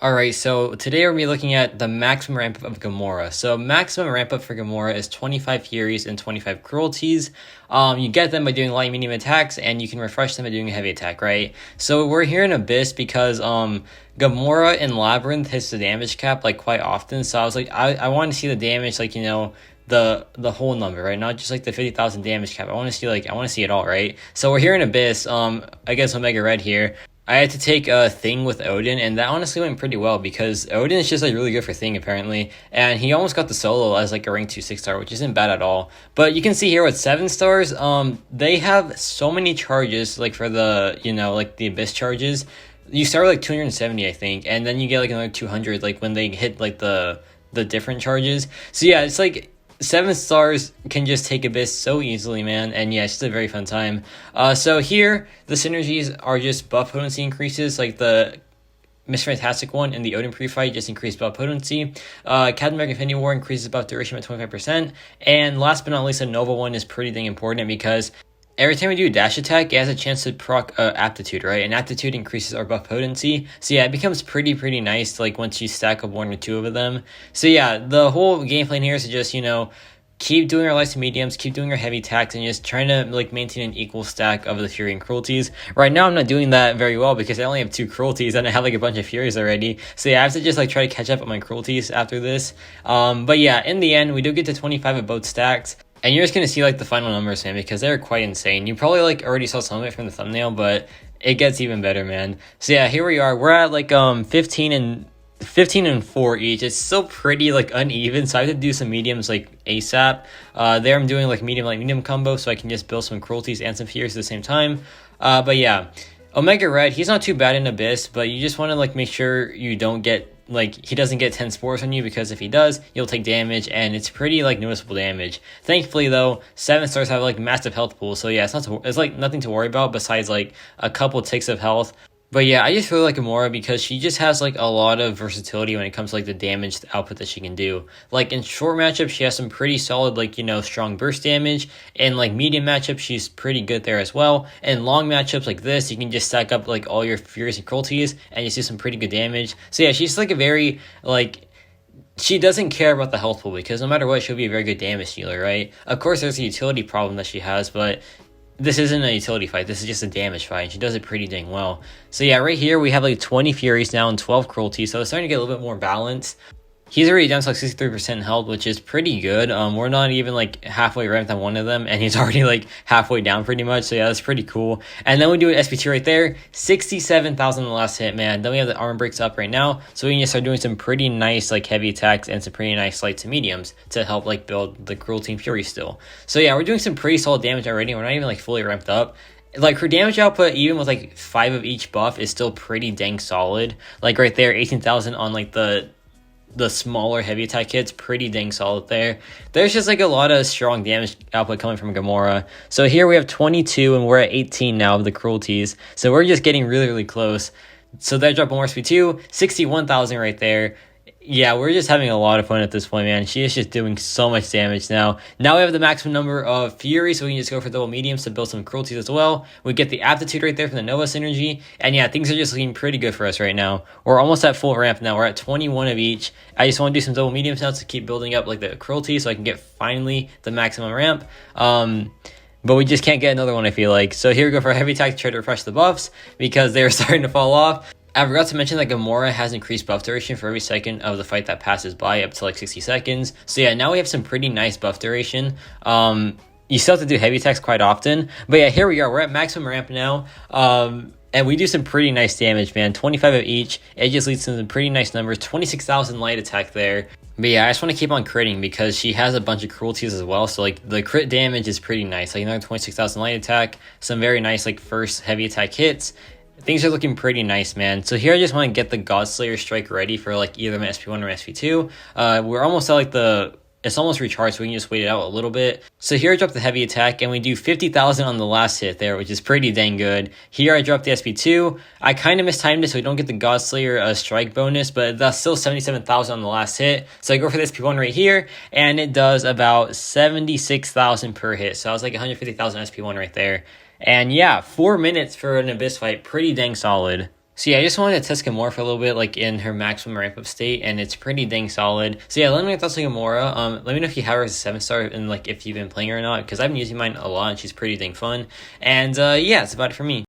Alright, so today we're going to be looking at the maximum ramp up of Gamora. So maximum ramp up for Gamora is 25 Furies and 25 Cruelties. You get them by doing light medium attacks, and you can refresh them by doing a heavy attack, right? So we're here in Abyss because Gamora in Labyrinth hits the damage cap like quite often. So I was like, I want to see the damage, like, you know, the whole number, right? Not just like the 50,000 damage cap. I want to see it all, right? So we're here in Abyss. I guess Omega Red here. I had to take a Thing with Odin, and that honestly went pretty well because Odin is just like really good for Thing apparently, and he almost got the solo as like a rank 2 6-star, which isn't bad at all. But you can see here with 7 stars, they have so many charges, like for the, you know, like the Abyss charges. You start with like 270, I think, and then you get like another 200 like when they hit like the different charges. So yeah, it's like 7 stars can just take Abyss so easily, man, and yeah, it's just a very fun time. So here, the synergies are just buff potency increases, like the Mr. Fantastic one and the Odin pre-fight just increased buff potency. Captain America Infinity War increases buff duration by 25%, and last but not least, the Nova one is pretty dang important because every time we do a dash attack, it has a chance to proc aptitude, right? And aptitude increases our buff potency. So yeah, it becomes pretty nice, like once you stack up 1 or 2 of them. So yeah, the whole game plan here is to just, you know, keep doing our lights and mediums, keep doing our heavy attacks, and just trying to like maintain an equal stack of the Fury and Cruelties. Right now, I'm not doing that very well because I only have 2 Cruelties and I have like a bunch of Furies already. So yeah, I have to just like try to catch up on my Cruelties after this. But yeah, in the end, we do get to 25 of both stacks. And you're just going to see like the final numbers, man, because they're quite insane. You probably like already saw some of it from the thumbnail, but it gets even better, man. So yeah, here we are. We're at like 15 and 4 each. It's still pretty like uneven, so I have to do some mediums like ASAP. There I'm doing like medium light medium combo, so I can just build some Cruelties and some Furies at the same time. But yeah, Omega Red, he's not too bad in Abyss, but you just want to like make sure you don't get like he doesn't get 10 spores on you, because if he does, you'll take damage, and it's pretty like noticeable damage. Thankfully though, 7 stars have like massive health pool, so yeah, it's like nothing to worry about besides like a couple ticks of health. But yeah, I just really like Gamora because she just has like a lot of versatility when it comes to like the damage output that she can do. Like in short matchups, she has some pretty solid, like, you know, strong burst damage. In like medium matchups, she's pretty good there as well. And long matchups like this, you can just stack up like all your Furies and Cruelties and you see some pretty good damage. So yeah, she's like a very like, she doesn't care about the health pool because no matter what, she'll be a very good damage dealer, right? Of course, there's a utility problem that she has, but this isn't a utility fight. This is just a damage fight, and she does it pretty dang well. So yeah, right here we have like 20 Furies now and 12 Cruelties, so it's starting to get a little bit more balanced. He's already down to like 63% health, which is pretty good. We're not even like halfway ramped on one of them, and he's already like halfway down pretty much. So yeah, that's pretty cool. And then we do an SPT right there, 67,000 on the last hit, man. Then we have the armor breaks up right now, so we can just start doing some pretty nice like heavy attacks and some pretty nice lights and mediums to help like build the Cruelty and Fury still. So yeah, we're doing some pretty solid damage already. We're not even like fully ramped up. Like her damage output, even with like 5 of each buff, is still pretty dang solid. Like right there, 18,000 on like the smaller heavy attack hits, pretty dang solid there. There's just like a lot of strong damage output coming from Gamora. So here we have 22 and we're at 18 now of the Cruelties. So we're just getting really close. So that dropped more speed too, 61,000 right there. Yeah, we're just having a lot of fun at this point, man. She is just doing so much damage now. Now we have the maximum number of Fury, so we can just go for double mediums to build some Cruelties as well. We get the aptitude right there from the Nova synergy. And yeah, things are just looking pretty good for us right now. We're almost at full ramp now. We're at 21 of each. I just want to do some double mediums now to keep building up like the Cruelty so I can get finally the maximum ramp. But we just can't get another one, I feel like. So here we go for a heavy attack to try to refresh the buffs because they're starting to fall off. I forgot to mention that Gamora has increased buff duration for every second of the fight that passes by, up to like 60 seconds. So yeah, now we have some pretty nice buff duration. You still have to do heavy attacks quite often. But yeah, here we are. We're at maximum ramp now. And we do some pretty nice damage, man. 25 of each. It just leads to some pretty nice numbers. 26,000 light attack there. But yeah, I just want to keep on critting because she has a bunch of Cruelties as well. So like the crit damage is pretty nice. Like another 26,000 light attack. Some very nice like first heavy attack hits. Things are looking pretty nice, man. So here I just want to get the Godslayer strike ready for like either my SP1 or SP2. We're almost at like it's almost recharged, so we can just wait it out a little bit. So here I dropped the heavy attack, and we do 50,000 on the last hit there, which is pretty dang good. Here I dropped the SP2. I kind of mistimed it, so we don't get the Godslayer strike bonus, but that's still 77,000 on the last hit. So I go for the SP1 right here, and it does about 76,000 per hit. So I was like 150,000 SP1 right there. And yeah, 4 minutes for an Abyss fight, pretty dang solid. So yeah, I just wanted to test Gamora for a little bit, like in her maximum ramp up state, and it's pretty dang solid. So yeah, let me know your thoughts on Gamora. Let me know if you have her as a 7-star and like if you've been playing her or not, because I've been using mine a lot and she's pretty dang fun. And yeah, that's about it for me.